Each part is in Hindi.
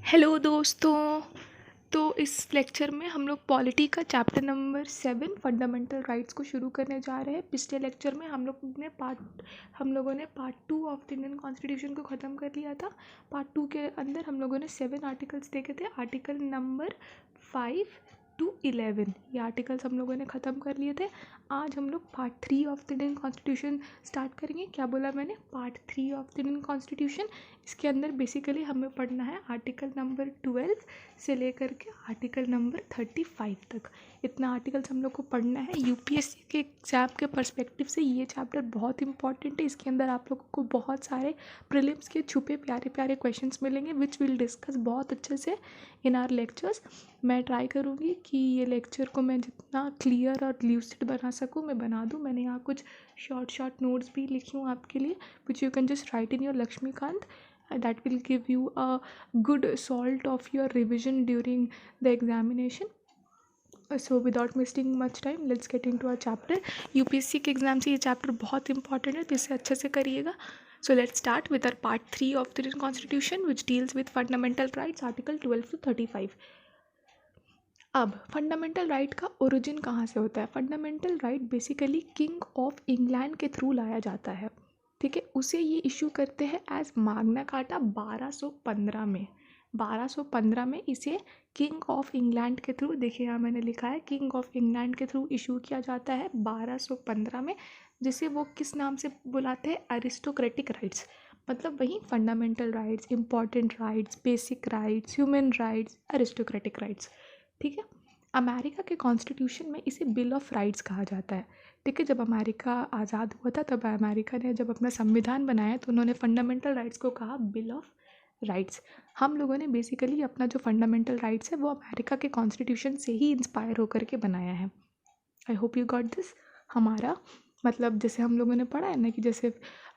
हेलो दोस्तों। तो इस लेक्चर में हम लोग पॉलिटी का चैप्टर नंबर 7 फंडामेंटल राइट्स को शुरू करने जा रहे हैं। पिछले लेक्चर में हम लोगों ने part 2 of the Indian constitution को ख़त्म कर लिया था। पार्ट 2 के अंदर हम लोगों ने 7 आर्टिकल्स देखे थे। आर्टिकल नंबर 5 to 11 ये आर्टिकल्स हम लोगों ने ख़त्म कर लिए थे। आज हम लोग part 3 of the Indian constitution start करेंगे। क्या बोला मैंने? Part 3 of the Indian constitution. इसके अंदर बेसिकली हमें पढ़ना है आर्टिकल नंबर 12 से लेकर के आर्टिकल नंबर 35 तक। इतना आर्टिकल्स हम लोग को पढ़ना है। यूपीएससी के एग्ज़ाम के पर्सपेक्टिव से ये चैप्टर बहुत इंपॉर्टेंट है। इसके अंदर आप लोगों को बहुत सारे प्रीलिम्स के छुपे प्यारे प्यारे क्वेश्चंस मिलेंगे विच विल डिस्कस बहुत अच्छे से इन आर लेक्चर्स। मैं ट्राई करूँगी कि ये लेक्चर को मैं जितना क्लियर और ल्यूसिड बना सकूँ मैं बना दूँ। मैंने यहाँ कुछ शॉर्ट नोट्स भी लिखी हूँ आपके लिए which you can just write in your Laxmikanth. That will give you a good salt of your revision during the examination. So without wasting much time let's get into our chapter. UPSC के एग्ज़ाम से ये चैप्टर बहुत इंपॉर्टेंट है तो इसे अच्छे से करिएगा. So let's start with our part 3 of the Indian Constitution which deals with fundamental rights article 12 to 35. अब फंडामेंटल राइट का ओरिजिन कहाँ से होता है? Fundamental right basically king of England के थ्रू लाया जाता है. ठीक है, उसे ये इशू करते हैं एज माग्ना कार्टा 1215 में. 1215 में इसे किंग ऑफ इंग्लैंड के थ्रू, देखिए यहाँ मैंने लिखा है किंग ऑफ इंग्लैंड के थ्रू इशू किया जाता है 1215 में, जिसे वो किस नाम से बुलाते हैं? Aristocratic rights. मतलब वही fundamental rights, important rights, basic rights, human rights, aristocratic rights. ठीक है, अमेरिका के कॉन्स्टिट्यूशन में इसे बिल ऑफ राइट्स कहा जाता है. ठीक है, जब अमेरिका आज़ाद हुआ था तब अमेरिका ने जब अपना संविधान बनाया तो उन्होंने फंडामेंटल राइट्स को कहा बिल ऑफ राइट्स. हम लोगों ने बेसिकली अपना जो फंडामेंटल राइट्स है वो अमेरिका के कॉन्स्टिट्यूशन से ही इंस्पायर होकर के बनाया है. I hope you got this. हमारा मतलब जैसे हम लोगों ने पढ़ा है ना कि जैसे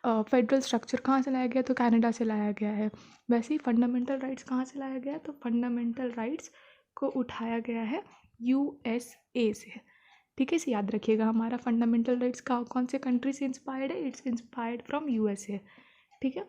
फेडरल स्ट्रक्चर कहाँ से लाया गया तो कनाडा से लाया गया है, वैसे ही फंडामेंटल राइट्स कहाँ से लाया गया तो फंडामेंटल राइट्स को उठाया गया है यूएसए से. ठीक है, इसे याद रखिएगा. हमारा फंडामेंटल राइट्स का कौन से कंट्री से इंस्पायर्ड है? It's inspired from USA. ठीक है,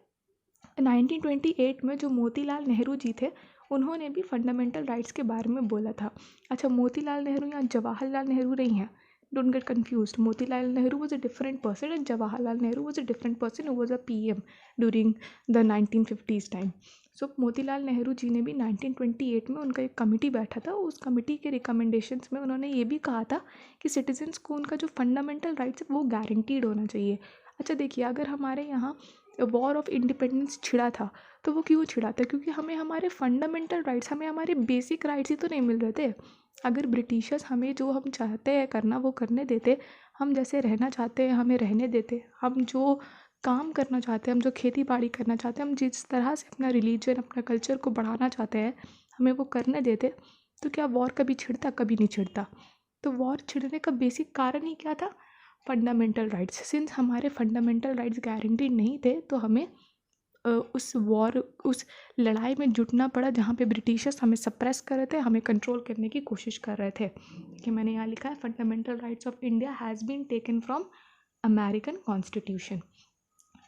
1928 में जो मोतीलाल नेहरू जी थे उन्होंने भी फंडामेंटल राइट्स के बारे में बोला था. अच्छा, मोतीलाल नेहरू या जवाहरलाल नेहरू नहीं है, don't get confused. Motilal Nehru was a different person and Jawaharlal Nehru was a different person who was a PM during the 1950s time. So Motilal Nehru ji ने भी 1928 में उनका एक कमेटी बैठा था. उस कमेटी के रिकमेंडेशंस में उन्होंने ये भी कहा था कि सिटीजन्स को उनका जो फंडामेंटल राइट्स है वो गारंटीड होना चाहिए. अच्छा देखिए, अगर हमारे यहाँ वॉर ऑफ इंडिपेंडेंस छिड़ा था तो वो क्यों छिड़ा था? क्योंकि हमें हमारे फंडामेंटल राइट्स, हमें हमारे बेसिक राइट्स ही तो नहीं मिल रहे थे. अगर ब्रिटिशर्स हमें जो हम चाहते हैं करना वो करने देते, हम जैसे रहना चाहते हैं हमें रहने देते, हम जो काम करना चाहते हैं, हम जो खेती बाड़ी करना चाहते हैं, हम जिस तरह से अपना रिलीजन, अपना कल्चर को बढ़ाना चाहते हैं हमें वो करने देते, तो क्या वॉर कभी छिड़ता? कभी नहीं छिड़ता. तो वॉर छिड़ने का बेसिक कारण ही क्या था? Fundamental rights. सिंस हमारे फंडामेंटल राइट्स गारंटीड नहीं थे तो हमें उस लड़ाई में जुटना पड़ा जहाँ पे ब्रिटिशर्स हमें सप्रेस कर रहे थे, हमें कंट्रोल करने की कोशिश कर रहे थे. कि मैंने यहाँ लिखा है fundamental rights of India has been taken from American constitution.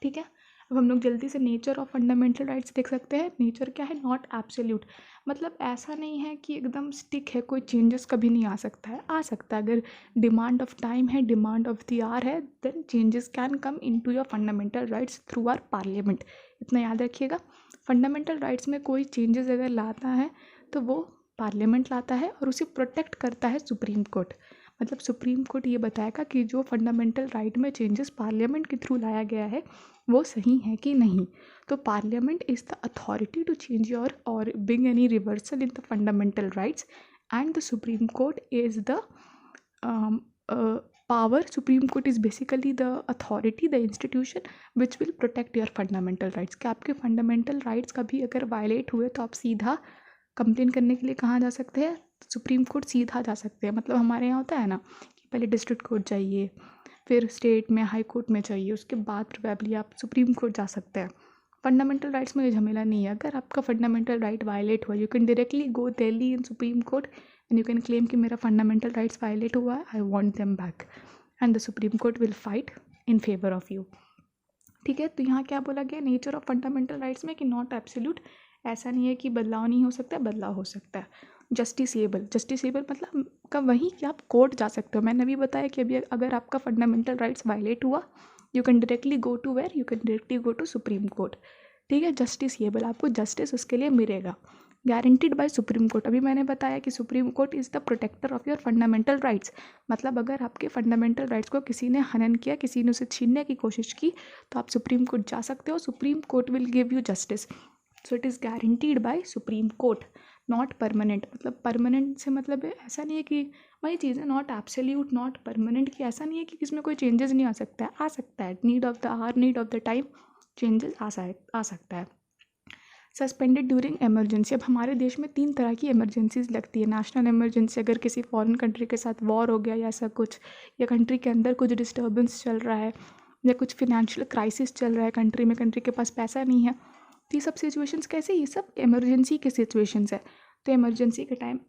ठीक है, अब हम लोग जल्दी से नेचर ऑफ फंडामेंटल राइट्स देख सकते हैं. नेचर क्या है? Not absolute. मतलब ऐसा नहीं है कि एकदम स्टिक है, कोई चेंजेस कभी नहीं आ सकता है. आ सकता है, अगर डिमांड ऑफ टाइम है, डिमांड ऑफ द आवर है, then changes can come into your fundamental rights through our parliament. इतना याद रखिएगा. फंडामेंटल राइट्स में कोई चेंजेस अगर लाता है तो वो पार्लियामेंट लाता है और उसे प्रोटेक्ट करता है सुप्रीम कोर्ट. मतलब सुप्रीम कोर्ट ये बताएगा कि जो फंडामेंटल राइट में चेंजेस पार्लियामेंट के थ्रू लाया गया है वो सही है कि नहीं. तो parliament is the authority to change your और bring any reversal in the fundamental rights and the supreme court is the power. Supreme Court is basically the authority, the institution which will protect your fundamental rights. कि आपके fundamental rights कभी अगर violate हुए तो आप सीधा कंप्लेन करने के लिए कहाँ जा सकते हैं? सुप्रीम कोर्ट सीधा जा सकते हैं. मतलब हमारे यहाँ होता है ना कि पहले डिस्ट्रिक्ट कोर्ट जाइए, फिर स्टेट में हाई कोर्ट में चाहिए, उसके बाद प्रोबेबली आप सुप्रीम कोर्ट जा सकते हैं. फंडामेंटल राइट्स में ये झमेला नहीं है. अगर आपका फंडामेंटल राइट वायलेट हुआ, you can directly go Delhi in supreme court and you can claim कि मेरा फंडामेंटल राइट्स वायलेट हुआ है, I want them back, and the supreme court will fight in favour of you. ठीक है, तो यहाँ क्या बोला गया नेचर ऑफ फंडामेंटल राइट्स में कि नॉट एब्सोल्यूट ऐसा नहीं है कि बदलाव नहीं हो सकता, बदलाव हो सकता है। जस्टिसेबल मतलब का वही कि आप कोर्ट जा सकते हो। मैंने अभी बताया कि अभी अगर आपका फंडामेंटल राइट्स वायलेट हुआ, you can directly go to where, you can directly go to supreme court. ठीक है, जस्टिसेबल, आपको जस्टिस उसके लिए मिलेगा। गारंटीड बाय सुप्रीम कोर्ट, अभी मैंने बताया कि supreme court is the protector of your fundamental rights. मतलब अगर आपके फंडामेंटल राइट्स को किसी ने हनन किया, किसी ने उसे छीनने की कोशिश की, तो आप सुप्रीम कोर्ट जा सकते हो, supreme court will give you justice. So it is guaranteed bye supreme court, not permanent. मतलब परमानेंट से मतलब ऐसा नहीं है कि वही चीज़ है, नॉट एब्सोल्यूट, नॉट परमानेंट, कि ऐसा नहीं है कि इसमें कोई चेंजेस नहीं आ सकता है, आ सकता है, need of the hour, need of the time changes आ सकता है। सस्पेंडेड ड्यूरिंग इमरजेंसी, अब हमारे देश में 3 तरह की इमरजेंसीज लगती है। नेशनल इमरजेंसी, अगर किसी फॉरेन कंट्री के साथ वॉर हो गया या ऐसा कुछ, या कंट्री के अंदर कुछ डिस्टर्बेंस चल रहा है, या कुछ फिनेंशियल क्राइसिस चल रहा है कंट्री में, कंट्री के पास पैसा नहीं है, तो ये सब सिचुएशंस कैसे, ये सब इमरजेंसी के सिचुएशंस है। तो इमरजेंसी के टाइम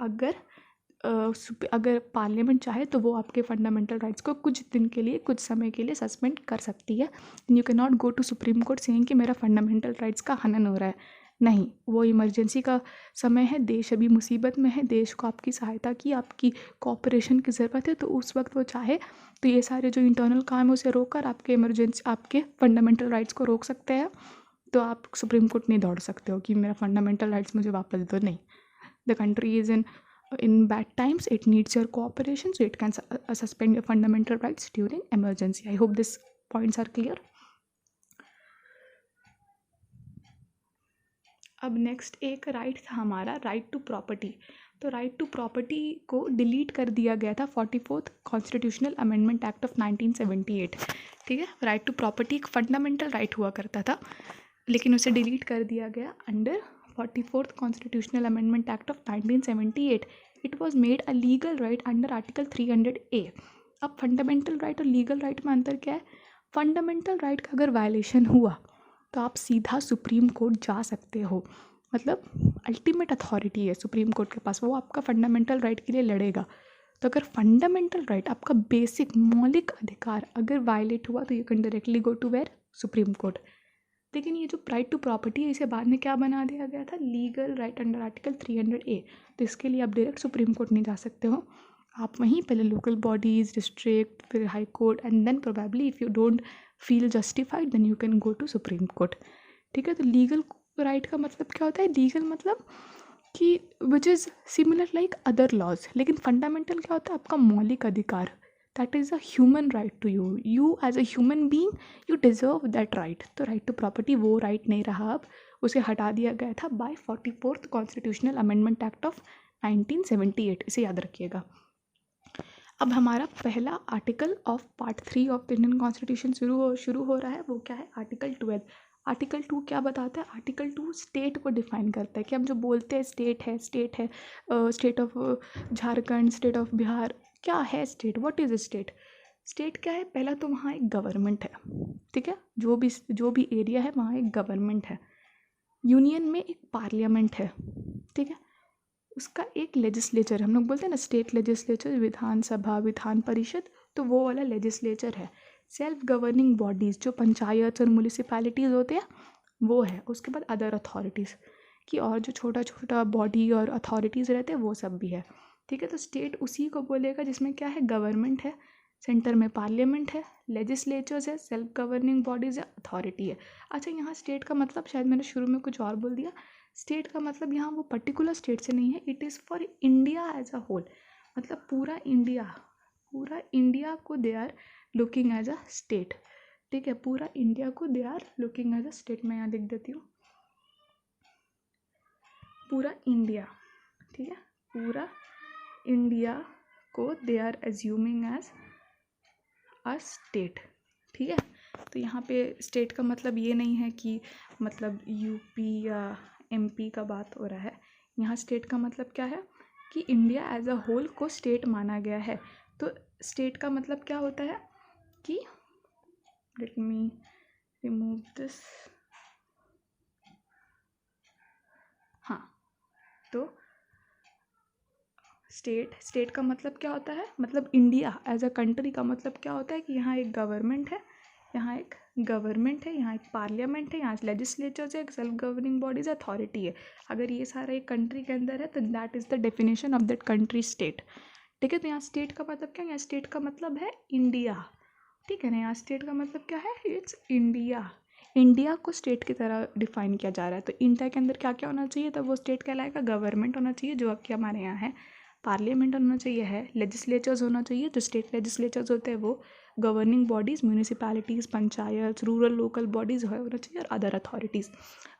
अगर पार्लियामेंट चाहे तो वो आपके फंडामेंटल राइट्स को कुछ दिन के लिए, कुछ समय के लिए सस्पेंड कर सकती है। You can not go to supreme court saying कि मेरा फंडामेंटल राइट्स का हनन हो रहा है, नहीं, वो इमरजेंसी का समय है, देश अभी मुसीबत में है, देश को आपकी सहायता की, आपकी कोऑपरेशन की ज़रूरत है, तो उस वक्त वो चाहे तो ये सारे जो इंटरनल काम है उसे रोक कर आपके फंडामेंटल राइट्स को रोक सकते हैं। तो आप सुप्रीम कोर्ट नहीं दौड़ सकते हो कि मेरा फंडामेंटल राइट्स मुझे वापस दो, नहीं। The country is in bad times, it needs your cooperation, so it can suspend your fundamental rights during emergency. I hope these points are clear. अब नेक्स्ट एक राइट था हमारा, राइट टू प्रॉपर्टी। तो राइट टू प्रॉपर्टी को डिलीट कर दिया गया था 44th constitutional amendment act of 1978। ठीक है, राइट टू प्रॉपर्टी एक फंडामेंटल राइट हुआ करता था, लेकिन उसे डिलीट कर दिया गया under 44th constitutional amendment act of 1978। It was made a legal right under article 300A। अब फंडामेंटल राइट और लीगल राइट में अंतर क्या है? फंडामेंटल राइट का अगर वायलेशन हुआ तो आप सीधा सुप्रीम कोर्ट जा सकते हो, मतलब अल्टीमेट अथॉरिटी है सुप्रीम कोर्ट के पास, वो आपका फंडामेंटल राइट के लिए लड़ेगा। तो अगर फंडामेंटल राइट, आपका बेसिक मौलिक अधिकार अगर वायलेट हुआ तो you can directly go to where, supreme court. लेकिन ये जो राइट टू प्रॉपर्टी है इसे बाद में क्या बना दिया गया था? Legal right under article 300A। तो इसके लिए आप डायरेक्ट सुप्रीम कोर्ट नहीं जा सकते हो, आप वहीं पहले लोकल बॉडीज़, डिस्ट्रिक्ट, फिर high court, and then probably if you don't feel justified then you can go to supreme court. ठीक है, तो लीगल राइट का मतलब क्या होता है? लीगल मतलब कि which is similar like other laws, लेकिन फंडामेंटल क्या होता है? आपका मौलिक अधिकार, that is a human right to you, you as a human being you deserve that right. तो राइट टू प्रॉपर्टी वो राइट नहीं रहा, अब उसे हटा दिया गया था by 44th constitutional amendment act of 1978, इसे याद रखिएगा। अब हमारा पहला article of part 3 of Indian constitution शुरू हो रहा है, वो क्या है? आर्टिकल 12। आर्टिकल 2 क्या बताता है? आर्टिकल 2 स्टेट को डिफाइन करता है कि हम जो बोलते हैं स्टेट है, state of Jharkhand, state of Bihar, क्या है state? What is state? State क्या है? पहला तो वहाँ एक गवर्नमेंट है, ठीक है, जो भी एरिया है वहाँ एक गवर्नमेंट है। यूनियन में एक पार्लियामेंट है, ठीक है, उसका एक लेजिस्लेचर, हम लोग बोलते हैं ना स्टेट लेजिस्लेचर, विधानसभा, विधान परिषद, तो वो वाला लेजिस्लेचर है। सेल्फ गवर्निंग बॉडीज़ जो पंचायत और म्यूनिसिपैलिटीज़ होते हैं वो है। उसके बाद अदर अथॉरिटीज़ की और जो छोटा छोटा बॉडी और अथॉरिटीज़ रहते हैं वो सब भी है। ठीक है, तो स्टेट उसी को बोलेगा जिसमें क्या है? गवर्नमेंट है, सेंटर में पार्लियामेंट है, लेजिस्लेचर्स है, सेल्फ गवर्निंग बॉडीज़ है, अथॉरिटी है। अच्छा, यहाँ स्टेट का मतलब शायद मैंने शुरू में कुछ और बोल दिया। स्टेट का मतलब यहाँ वो पर्टिकुलर स्टेट से नहीं है, it is for India as a whole, मतलब पूरा इंडिया को they are looking as a state. ठीक है, पूरा इंडिया को they are looking as a state. मैं यहाँ लिख देती हूँ, पूरा इंडिया, ठीक है, पूरा इंडिया को they are assuming as a state. ठीक है, तो यहाँ पे स्टेट का मतलब ये नहीं है कि मतलब यूपी या एमपी का बात हो रहा है। यहाँ स्टेट का मतलब क्या है कि इंडिया एज अ होल को स्टेट माना गया है। तो स्टेट का मतलब क्या होता है कि, लेट मी रिमूव दिस, हाँ, तो स्टेट का मतलब क्या होता है? मतलब इंडिया एज अ कंट्री का मतलब क्या होता है कि यहाँ एक गवर्नमेंट है, यहाँ एक गवर्नमेंट है, यहाँ एक पार्लियामेंट है, यहाँ लेजिस्लेचर्स है, एक सेल्फ गवर्निंग बॉडीज, अथॉरिटी है। अगर ये सारा एक कंट्री के अंदर है तो that is the definition of that country state. ठीक है, तो यहाँ स्टेट का मतलब क्या है, यहाँ स्टेट का मतलब है इंडिया। ठीक है ना, यहाँ स्टेट का मतलब क्या है, इट्स इंडिया। इंडिया को स्टेट की तरह डिफाइन किया जा रहा है। तो इंडिया के अंदर क्या क्या होना चाहिए, तब वो स्टेट कहलाएगा। गवर्नमेंट होना चाहिए जो कि हमारे यहाँ है, पार्लियामेंट होना चाहिए है, लेजिस्लेचर्स होना चाहिए जो स्टेट लेजिस्लेचर्स होते हैं वो, governing bodies municipalities, panchayat, rural local bodies होना चाहिए, और अदर अथॉरिटीज़।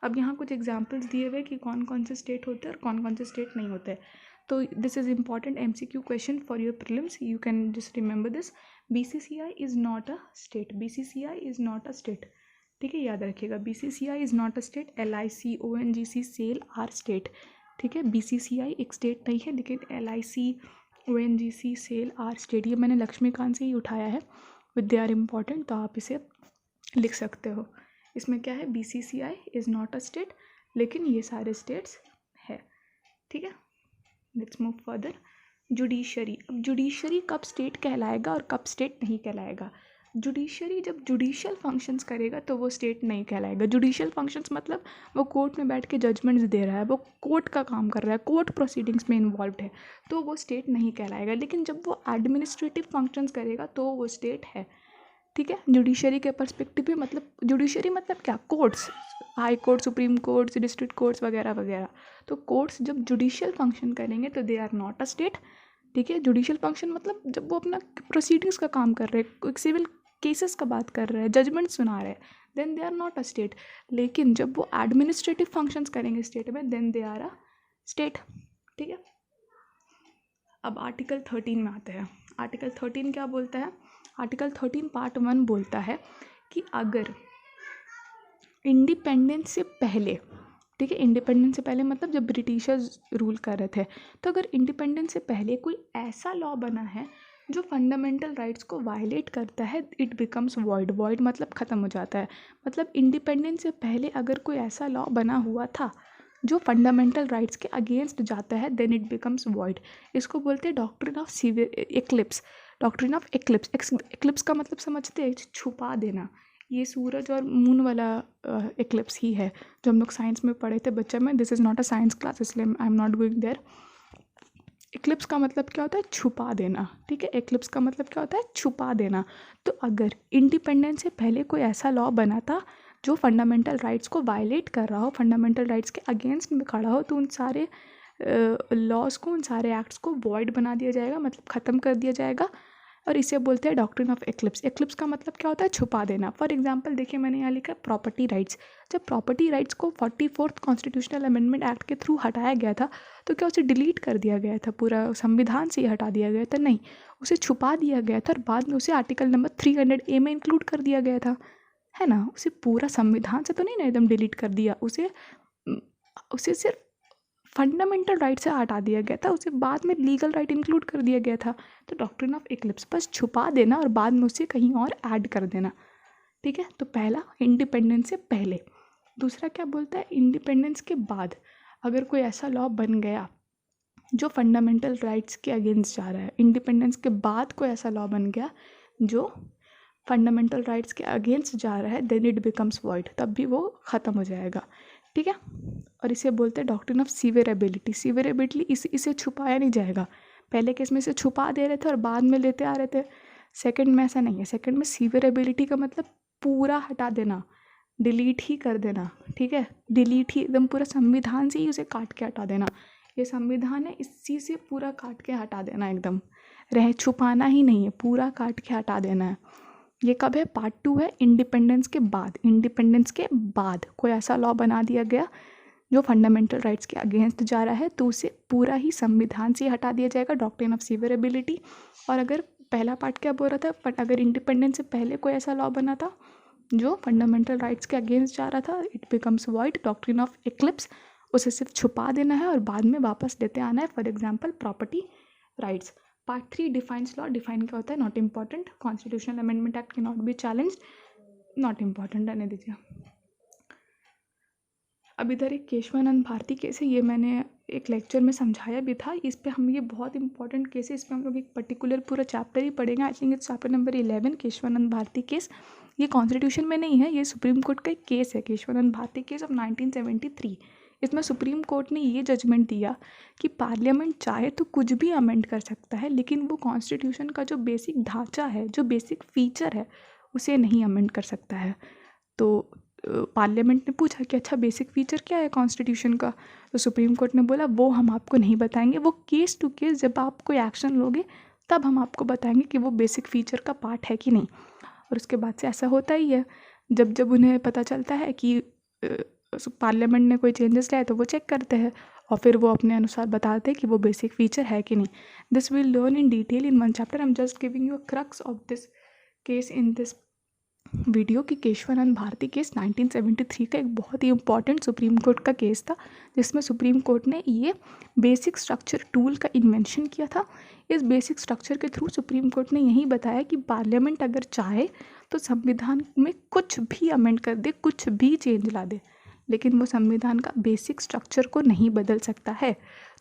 अब यहाँ कुछ एग्जांपल्स दिए हुए कि कौन कौन से स्टेट होते हैं और कौन कौन से स्टेट नहीं होते। तो this is important MCQ question for your prelims, you can just remember this. BCCI is not a state, BCCI is not a state. ठीक है, याद रखिएगा, BCCI is not a state, LIC, ONGC, SAIL are state. ठीक है, BCCI एक स्टेट नहीं है, लेकिन LIC, ONGC, SAIL are state. ये मैंने लक्ष्मीकांत से ही उठाया है, विद दे आर इम्पॉर्टेंट, तो आप इसे लिख सकते हो। इसमें क्या है, BCCI is not a state, लेकिन ये सारे स्टेट्स है। ठीक है, लेट्स मूव फर्दर। जुडिशरी, अब जुडिशरी कब स्टेट कहलाएगा और कब स्टेट नहीं कहलाएगा। जुडिशरी जब जुडिशियल फंक्शंस करेगा तो वो स्टेट नहीं कहलाएगा। जुडिशियल फंक्शंस मतलब वो कोर्ट में बैठ के जजमेंट्स दे रहा है, वो कोर्ट का काम कर रहा है, कोर्ट प्रोसीडिंग्स में इन्वॉल्व है, तो वो स्टेट नहीं कहलाएगा। लेकिन जब वो एडमिनिस्ट्रेटिव फंक्शंस करेगा तो वो स्टेट है। ठीक है, जुडिशरी के पर्सपेक्टिव में, मतलब जुडिशरी मतलब क्या, courts, high court, supreme courts, district courts वगैरह वगैरह। तो कोर्ट्स जब जुडिशियल फंक्शन करेंगे तो they are not a state. ठीक है, जुडिशियल फंक्शन मतलब जब वो अपना प्रोसीडिंग्स का काम कर रहे हैं, कोई सिविल केसेस का बात कर रहे हैं, जजमेंट सुना रहे हैं, then they are not a state. लेकिन जब वो एडमिनिस्ट्रेटिव फंक्शंस करेंगे स्टेट में, then they are a state. ठीक है, अब आर्टिकल 13 में आते हैं। आर्टिकल 13 क्या बोलता है, आर्टिकल 13 पार्ट 1 बोलता है कि अगर इंडिपेंडेंस से पहले, ठीक है, इंडिपेंडेंस से पहले मतलब जब ब्रिटिशर्स रूल कर रहे थे, तो अगर इंडिपेंडेंस से पहले कोई ऐसा लॉ बना है जो फंडामेंटल राइट्स को वायलेट करता है, इट बिकम्स वॉइड। वॉइड मतलब ख़त्म हो जाता है। मतलब इंडिपेंडेंस से पहले अगर कोई ऐसा लॉ बना हुआ था जो फंडामेंटल राइट्स के अगेंस्ट जाता है, देन इट बिकम्स वॉइड। इसको बोलते हैं doctrine of eclipse. Doctrine of eclipse, eclipse का मतलब समझते हैं, छुपा देना। ये सूरज और मून वाला एक्लिप्स ही है जो हम लोग साइंस में पढ़े थे बच्चे में। This is not a science class, इसलिए I am not going there. Eclipse का मतलब क्या होता है, छुपा देना। ठीक है, एक्लिप्स का मतलब क्या होता है, छुपा देना। तो अगर इंडिपेंडेंस से पहले कोई ऐसा लॉ बना था जो फंडामेंटल राइट्स को वायलेट कर रहा हो, फंडामेंटल राइट्स के अगेंस्ट में खड़ा हो, तो उन सारे लॉज को, उन सारे एक्ट्स को वॉइड बना दिया जाएगा, मतलब ख़त्म कर दिया जाएगा। और इसे बोलते हैं डॉक्ट्रिन ऑफ एक्लिप्स। एक्लिप्स का मतलब क्या होता है, छुपा देना। फॉर एग्जांपल देखिए, मैंने यहाँ लिखा प्रॉपर्टी राइट्स। जब प्रॉपर्टी राइट्स को 44th कॉन्स्टिट्यूशनल अमेंडमेंट एक्ट के थ्रू हटाया गया था, तो क्या उसे डिलीट कर दिया गया था, पूरा संविधान से ही हटा दिया गया था? नहीं, उसे छुपा दिया गया था और बाद में उसे आर्टिकल नंबर 300A में इंक्लूड कर दिया गया था, है ना। उसे पूरा संविधान से तो नहीं ना एकदम डिलीट कर दिया, उसे सिर्फ फंडामेंटल राइट से हटा दिया गया था, उसे बाद में लीगल राइट इंक्लूड कर दिया गया था। तो डॉक्ट्रिन ऑफ एक्लिप्स, बस छुपा देना और बाद में उसे कहीं और ऐड कर देना। ठीक है, तो पहला इंडिपेंडेंस से पहले। दूसरा क्या बोलता है, इंडिपेंडेंस के बाद अगर कोई ऐसा लॉ बन गया जो फंडामेंटल राइट्स के अगेंस्ट जा रहा है, इंडिपेंडेंस के बाद कोई ऐसा लॉ बन गया जो फंडामेंटल राइट्स के अगेंस्ट जा रहा है, देन इट बिकम्स वॉइड, तब भी वो ख़त्म हो जाएगा। ठीक है, और इसे बोलते हैं डॉक्ट्रिन ऑफ सीवियरेबिलिटी। सीवियरेबिलिटी, इसे छुपाया नहीं जाएगा। पहले केस में इसे छुपा दे रहे थे और बाद में लेते आ रहे थे, सेकंड में ऐसा नहीं है। सेकंड में सीवियरेबिलिटी का मतलब पूरा हटा देना, डिलीट ही कर देना। ठीक है, डिलीट ही, एकदम पूरा संविधान से ही उसे काट के हटा देना। ये संविधान है, इसी से पूरा काट के हटा देना, एकदम छुपाना ही नहीं है, पूरा काट के हटा देना है। ये कब है, पार्ट 2 है, इंडिपेंडेंस के बाद। इंडिपेंडेंस के बाद कोई ऐसा लॉ बना दिया गया जो फंडामेंटल राइट्स के अगेंस्ट जा रहा है, तो उसे पूरा ही संविधान से हटा दिया जाएगा, डॉक्ट्रिन ऑफ सीवियरेबिलिटी। और अगर पहला पार्ट क्या बोल रहा था, अगर इंडिपेंडेंस से पहले कोई ऐसा लॉ बना था जो फंडामेंटल राइट्स के अगेंस्ट जा रहा था, it becomes void, doctrine of eclipse. उसे सिर्फ छुपा देना है और बाद में वापस लेते आना है। For example property rights. Part 3 defines law. Define क्या होता है, not important. Constitutional amendment act can not be challenged, not important, रहने दीजिए। अब इधर एक केशवानंद भारती केस है, ये मैंने एक लेक्चर में समझाया भी था। इस पे हम, ये बहुत इंपॉर्टेंट केस है, इस पर हम लोग एक पर्टिकुलर पूरा चैप्टर ही पढ़ेंगे। I think it's chapter number 11, Kesavananda Bharati case. ये कॉन्स्टिट्यूशन में नहीं है, ये सुप्रीम कोर्ट का एक केस है, केशवानंद भारती केस ऑफ 1973। इसमें सुप्रीम कोर्ट ने ये जजमेंट दिया कि पार्लियामेंट चाहे तो कुछ भी अमेंड कर सकता है, लेकिन वो कॉन्स्टिट्यूशन का जो बेसिक ढांचा है, जो बेसिक फीचर है, उसे नहीं अमेंड कर सकता है। तो पार्लियामेंट ने पूछा कि अच्छा बेसिक फीचर क्या है कॉन्स्टिट्यूशन का, तो सुप्रीम कोर्ट ने बोला वो हम आपको नहीं बताएंगे, वो केस टू केस जब आप कोई एक्शन लोगे तब हम आपको बताएंगे कि वो बेसिक फीचर का पार्ट है कि नहीं। और उसके बाद से ऐसा होता ही है, जब जब उन्हें पता चलता है कि पार्लियामेंट ने कोई चेंजेस लाए तो वो चेक करते हैं और फिर वो अपने अनुसार बताते हैं कि वो बेसिक फीचर है कि नहीं। This will learn in detail in one chapter. I am just giving you a crux of this case in this video की केशवानंद भारती केस 1973 का एक बहुत ही इंपॉर्टेंट सुप्रीम कोर्ट का केस था, जिसमें सुप्रीम कोर्ट ने ये बेसिक स्ट्रक्चर टूल का इन्वेंशन किया था। इस बेसिक स्ट्रक्चर के थ्रू सुप्रीम कोर्ट ने यही बताया कि पार्लियामेंट अगर चाहे तो संविधान में कुछ भी अमेंड कर दे, कुछ भी चेंज ला दे, लेकिन वो संविधान का बेसिक स्ट्रक्चर को नहीं बदल सकता है।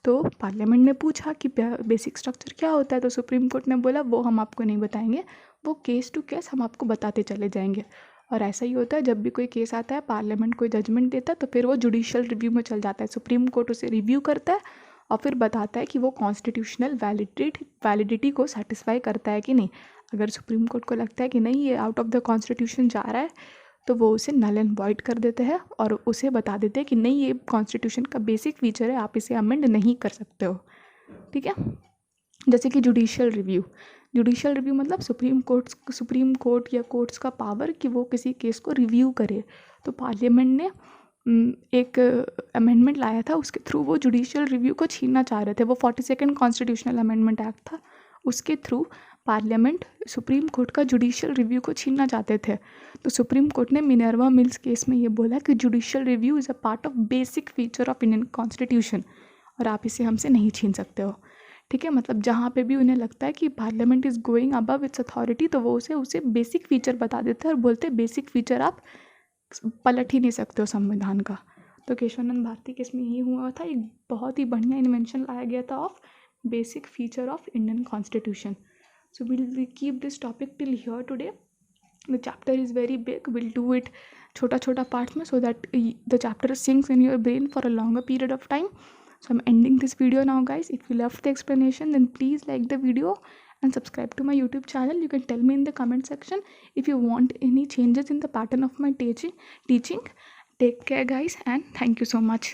तो पार्लियामेंट ने पूछा कि बेसिक स्ट्रक्चर क्या होता है, तो सुप्रीम कोर्ट ने बोला वो हम आपको नहीं बताएंगे, वो केस टू केस हम आपको बताते चले जाएंगे। और ऐसा ही होता है, जब भी कोई केस आता है, पार्लियामेंट कोई जजमेंट देता है तो फिर वो जुडिशियल रिव्यू में चल जाता है। सुप्रीम कोर्ट उसे रिव्यू करता है और फिर बताता है कि वो कॉन्स्टिट्यूशनल वैलिडिटी को सेटिस्फाई करता है कि नहीं। अगर सुप्रीम कोर्ट को लगता है कि नहीं ये आउट ऑफ द कॉन्स्टिट्यूशन जा रहा है, तो वो उसे नल एंड वॉइड कर देते हैं और उसे बता देते हैं कि नहीं ये कॉन्स्टिट्यूशन का बेसिक फीचर है, आप इसे अमेंड नहीं कर सकते हो। ठीक है, जैसे कि जुडिशियल रिव्यू मतलब सुप्रीम कोर्ट या कोर्ट्स का पावर कि वो किसी केस को रिव्यू करे। तो पार्लियामेंट ने एक अमेंडमेंट लाया था, उसके थ्रू वो जुडिशियल रिव्यू को छीनना चाह रहे थे। वो 42nd कॉन्स्टिट्यूशनल अमेंडमेंट एक्ट था, उसके थ्रू पार्लियामेंट सुप्रीम कोर्ट का जुडिशियल रिव्यू को छीनना चाहते थे। तो सुप्रीम कोर्ट ने मिनर्वा मिल्स केस में ये बोला कि judicial review is a part of basic feature of Indian constitution और आप इसे हमसे नहीं छीन सकते हो। ठीक है, मतलब जहाँ पे भी उन्हें लगता है कि parliament is going above it's authority, तो वो उसे बेसिक फीचर बता देते हैं और बोलते हैं बेसिक फीचर आप पलट ही नहीं सकते हो संविधान का। तो केशवानंद भारती केस में यही हुआ था, एक बहुत ही बढ़िया इन्वेंशन लाया गया था of basic feature of Indian constitution. So we'll keep this topic till here today. The chapter is very big. We'll do it छोटा parts में so that the chapter sinks in your brain for a longer period of time. So I'm ending this video now, guys. If you loved the explanation, then please like the video and subscribe to my YouTube channel. You can tell me in the comment section if you want any changes in the pattern of my teaching. Take care, guys, and thank you so much.